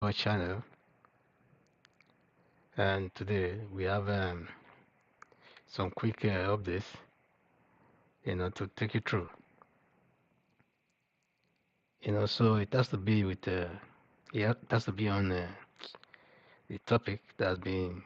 our channel, and today we have some quick updates, to take you through. So it has to be with, yeah, it has to be on the topic that's been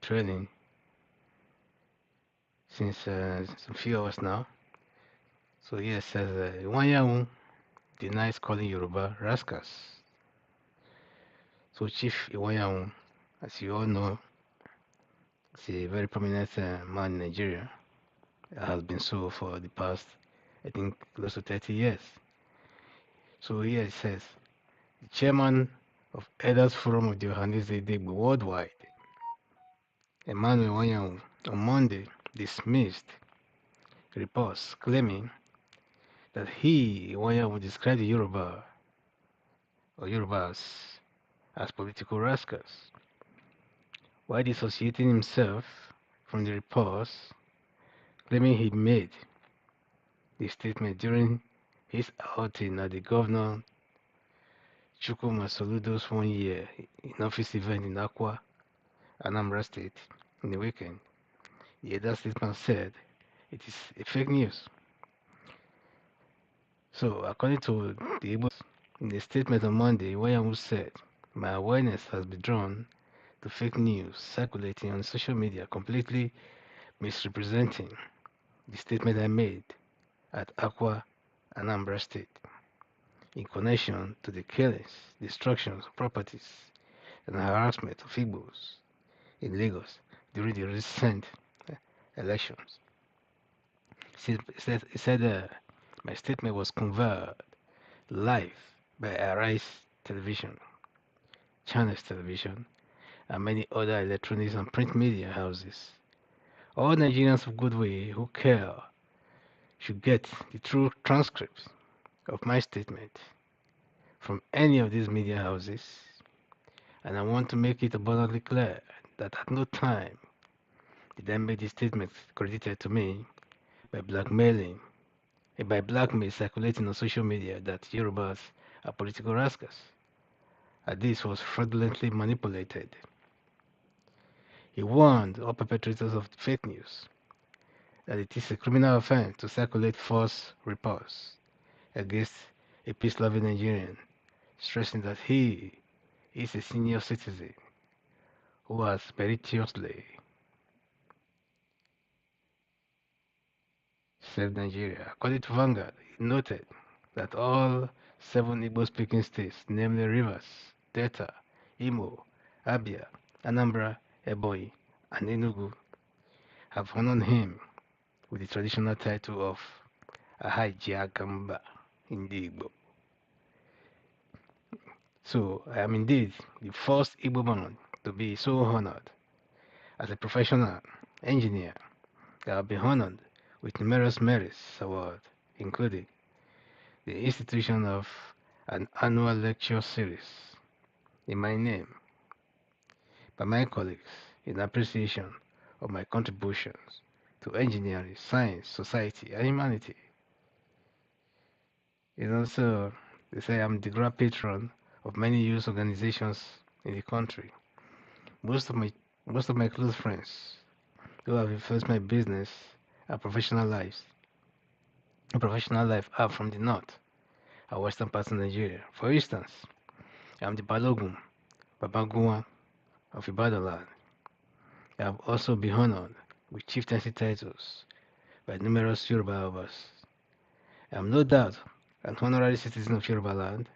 trailing since a few hours now. So here it says, Iwayanwu denies calling Yoruba Rascals. So Chief Iwayanwu, as you all know, is a very prominent man in Nigeria. Has been so for the past, I think, close to 30 years. So here it says, the chairman of Elders Forum of the Johannesburg Igbo Worldwide, Emmanuel Wanyan, on Monday dismissed reports claiming that he, Wanyan, would describe the Yoruba'S as political rascals, while dissociating himself from the reports, claiming he made the statement during his outing at the Governor Chukwuma Soludo's 1 year in office event in Akwa, Anambra State, in the weekend. The other statement said it is a fake news. So, according to the Igbo, in the statement on Monday, Iwayanwu said, my awareness has been drawn to fake news circulating on social media, completely misrepresenting the statement I made at Akwa, Anambra State, in connection to the killings, destructions of properties, and harassment of Igbos in Lagos during the recent elections. He said my statement was conveyed live by Arise Television, Channels Television, and many other electronics and print media houses. All Nigerians of goodwill who care should get the true transcripts of my statement from any of these media houses, and I want to make it abundantly clear that at no time did I make the statement credited to me by blackmailing by blackmail circulating on social media that Yorubas are political rascals. And this was fraudulently manipulated. He warned all perpetrators of fake news that it is a criminal offense to circulate false reports against a peace-loving Nigerian, stressing that he is a senior citizen who has meritoriously served Nigeria. According to Vanguard, he noted that all seven Igbo-speaking states, namely Rivers, Delta, Imo, Abia, Anambra, Ebonyi, and Enugu, have honored him with the traditional title of Ahajiagamba in the Igbo. So I am indeed the first Igbo man to be so honored as a professional engineer. I have been honored with numerous merits awards, including the institution of an annual lecture series in my name by my colleagues in appreciation of my contributions to engineering, science, society, and humanity. So they say I'm the grand patron of many youth organizations in the country. Most of my most of my close friends who have influenced my business and professional life are from the north and western parts of Nigeria. For instance, I'm the Balogun Babagunwa of Ibadan. I have also been honored with chieftaincy titles by numerous Yoruba elders. I am no doubt an honorary citizen of Yoruba land.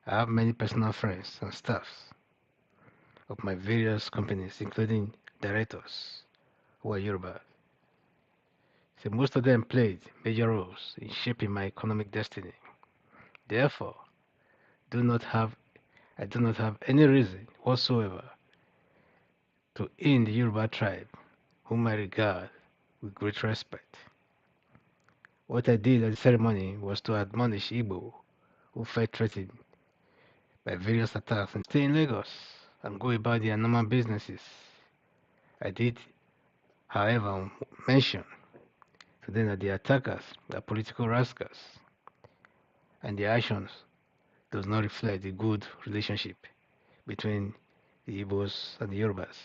I have many personal friends and staffs of my various companies, including directors who are Yoruba. So most of them played major roles in shaping my economic destiny. Therefore, do not have I do not have any reason whatsoever to end the Yoruba tribe, whom I regard with great respect. What I did at the ceremony was to admonish Igbo who felt threatened by various attacks and stay in Lagos and go about their normal businesses. I did, however, mention to them that the attackers are political rascals and their actions does not reflect the good relationship between the Igbos and the Yorubas.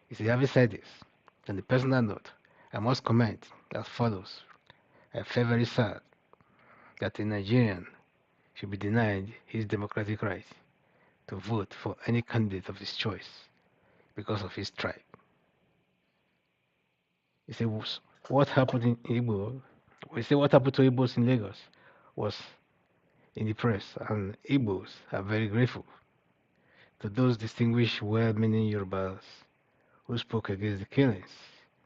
You see, having said this, on the personal note, I must comment as follows. I feel very sad that a Nigerian should be denied his democratic right to vote for any candidate of his choice because of his tribe. You see, what happened in Igbo, we say what happened to Igbos in Lagos was in the press, and Igbos are very grateful to those distinguished, well-meaning Yorubas who spoke against the killings,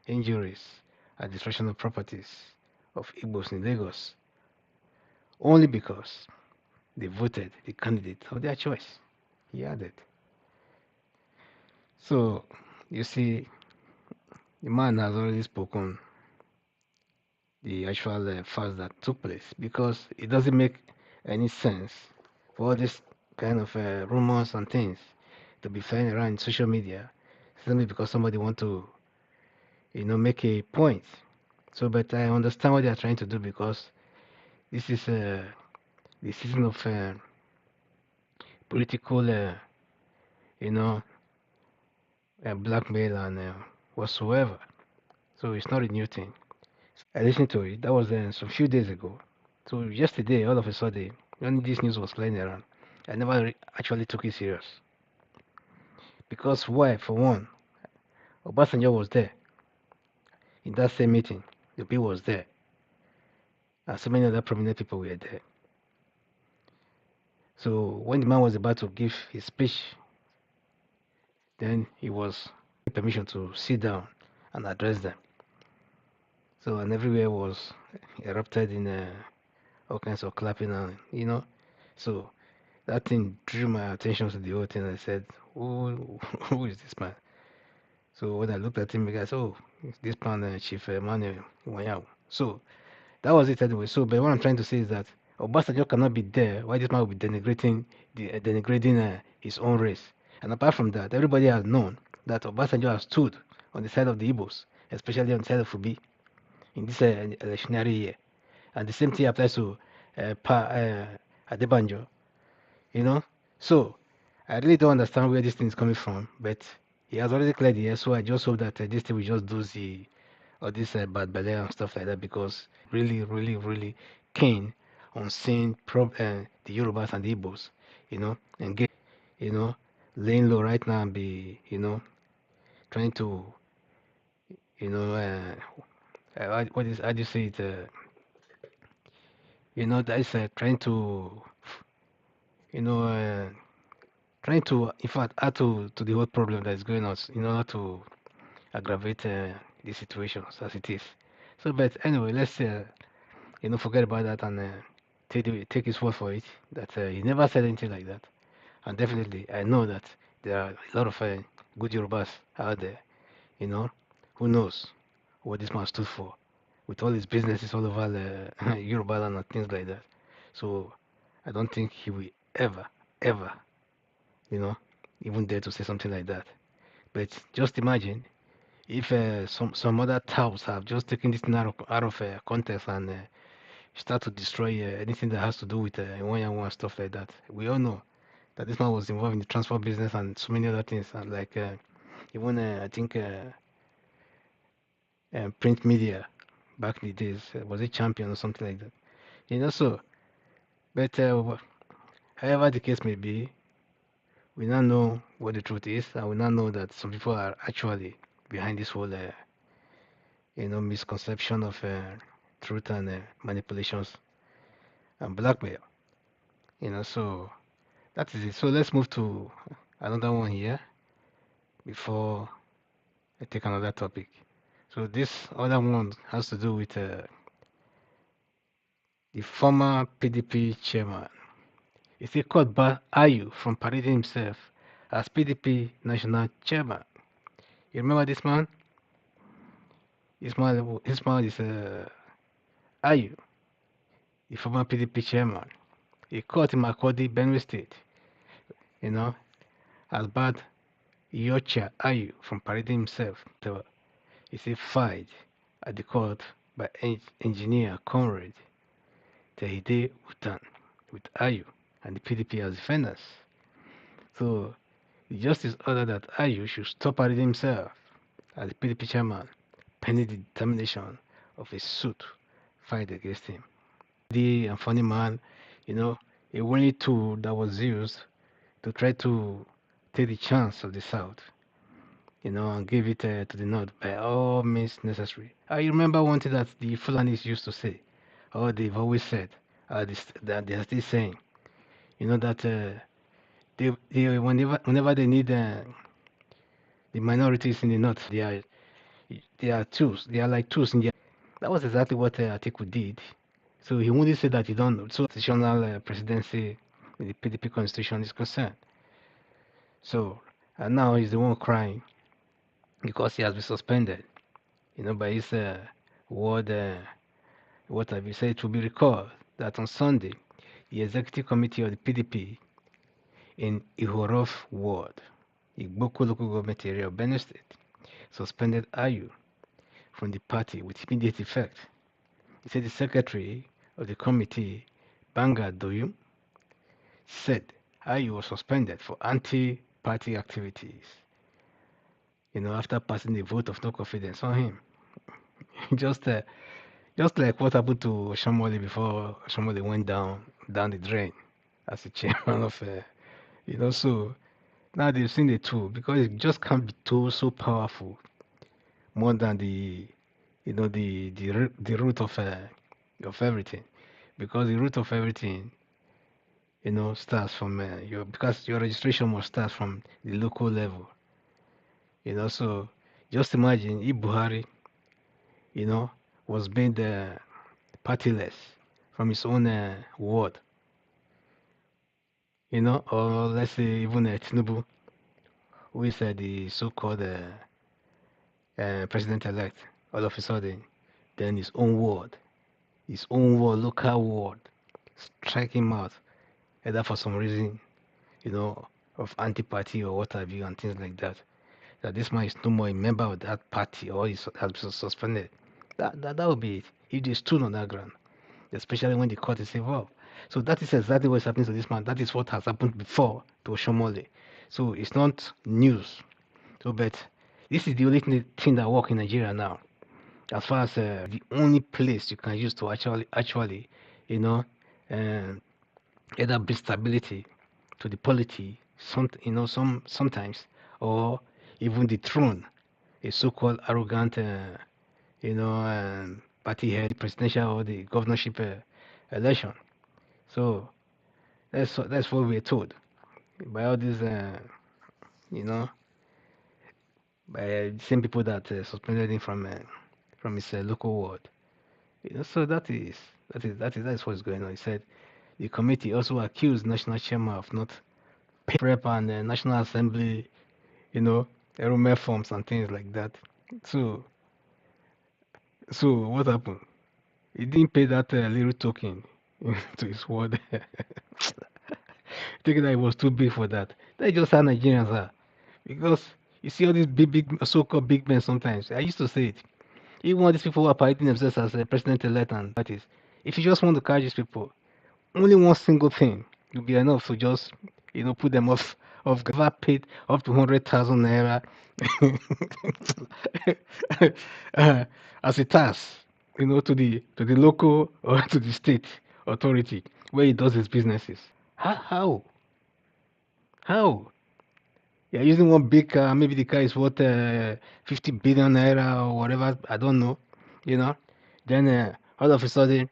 injuries, and destruction of properties of Igbos in Lagos only because they voted the candidate of their choice. He added. So, you see, the man has already spoken the actual facts that took place because it doesn't make any sense for all this kind of rumors and things to be flying around in social media simply because somebody want to, make a point. So, but I understand what they are trying to do because this is the season of political, you know, blackmail and whatsoever. So it's not a new thing. I listened to it. That was some few days ago. So yesterday, all of a sudden, when this news was flying around, I never actually took it serious. Because why? For one, Obasanjo was there in that same meeting. The bill was there, and so many other prominent people were there. So when the man was about to give his speech, then he was permission to sit down and address them. So and everywhere was erupted in all kinds of clapping and so that thing drew my attention to the whole thing. I said, who is this man? So when I looked at him, I said, oh, it's this man, Chief Emmanuel Iwayanwu. So that was it anyway. So, but what I'm trying to say is that Obasanjo cannot be there. Why this man will be denigrating his own race? And apart from that, everybody has known that Obasanjo has stood on the side of the Igbos, especially on the side of Fubi in this electionary year. And the same thing applies to Adebanjo, you know. So I really don't understand where this thing is coming from, but he has already cleared the air. So I just hope that this thing will just do the all this bad belly and stuff like that because really, really, really keen on seeing the Yorubas and the Igbos, you know, laying low right now and be, trying to, you know, what is, how do you say it, that is trying to, you know, trying to, in fact, add to the whole problem that is going on in order to aggravate the situations as it is. So, but anyway, let's forget about that and take his word for it that he never said anything like that. And definitely, I know that there are a lot of good Yorubas out there, you know, who knows what this man stood for with all his businesses all over Yoruba land and things like that. So I don't think he will ever, you know, even dare to say something like that. But just imagine if some other touts have just taken this thing out of context and start to destroy anything that has to do with Iwayanwu and stuff like that. We all know that this man was involved in the transport business and so many other things, and like even I think print media back in the days was a champion or something like that. So but however the case may be, we now know what the truth is, and we now know that some people are actually behind this whole misconception of truth and manipulations and blackmail. So that is it. So let's move to another one here before I take another topic. So this other one has to do with the former PDP chairman. Is he caught by Ayu from parading himself as PDP national chairman? You remember this man? This man is Ayu, the former PDP chairman. He caught in Makodi, Benue State, you know, as bad Yocha Ayu from parading himself. Is he fired at the court by engineer Conrad Tehide Utan with Ayu. and the PDP as defendants. So the justice ordered that Ayu should stop parading himself as the PDP chairman pending the determination of a suit filed against him. The and funny man, you know, a willing tool that was used to try to take the chance of the South, and give it to the North by all means necessary. I remember one thing that the Fulanis used to say, or they've always said, that they are still saying, that whenever they need the minorities in the North, they are tools. They are like tools in their. That was exactly what Atiku did. So he only said that you don't know. So traditional presidency, the PDP constitution is concerned. So and now he's the one crying because he has been suspended. By his word. What have you said? It will be recalled that on Sunday, the executive committee of the PDP in Ihorov ward, Igboko local government area of Benue State, suspended Ayu from the party with immediate effect. He said the secretary of the committee, Banga Doyum, said Ayu was suspended for anti-party activities, after passing the vote of no confidence on him. just just like what happened to Shomole before Shomole went down the drain as the chairman of, so now they've seen the tool because it just can't be tool so powerful more than the root of everything, because the root of everything, starts from because your registration must start from the local level, so just imagine if Buhari, was made partyless from his own ward, or let's say even Tinubu, who is the so-called president-elect, all of a sudden, then his own ward, local ward, strike him out, either for some reason, of anti-party or what have you, and things like that. That this man is no more a member of that party or has been suspended. That would be it. If they stood on that ground, especially when the court is involved. So that is exactly what's happening to this man. That is what has happened before to Oshomole. So it's not news. So, but this is the only thing that works in Nigeria now. As far as the only place you can use to actually, you know, uh, either bring stability to the polity, sometimes, or even the throne, a so-called arrogant, party head, presidential or the governorship election. So that's what we're told by all these, you know, by the same people that suspended him from his local ward. So that is what's going on. He said the committee also accused national chairman of not prep and National Assembly, you know, enrollment forms and things like that. So what happened? He didn't pay that little token to his ward. Thinking that it was too big for that. That's just how Nigerians are. Because you see all these big, so-called big men sometimes. I used to say it. Even when these people who are parading themselves as president-elect and parties, if you just want to catch these people, only one single thing will be enough to just, put them off. Never paid up to 100,000 naira as a tax, to the local or to the state authority where he does his businesses. How? How? You're using one big car, maybe the car is worth 50 billion naira or whatever, I don't know, you know. Then all of a sudden,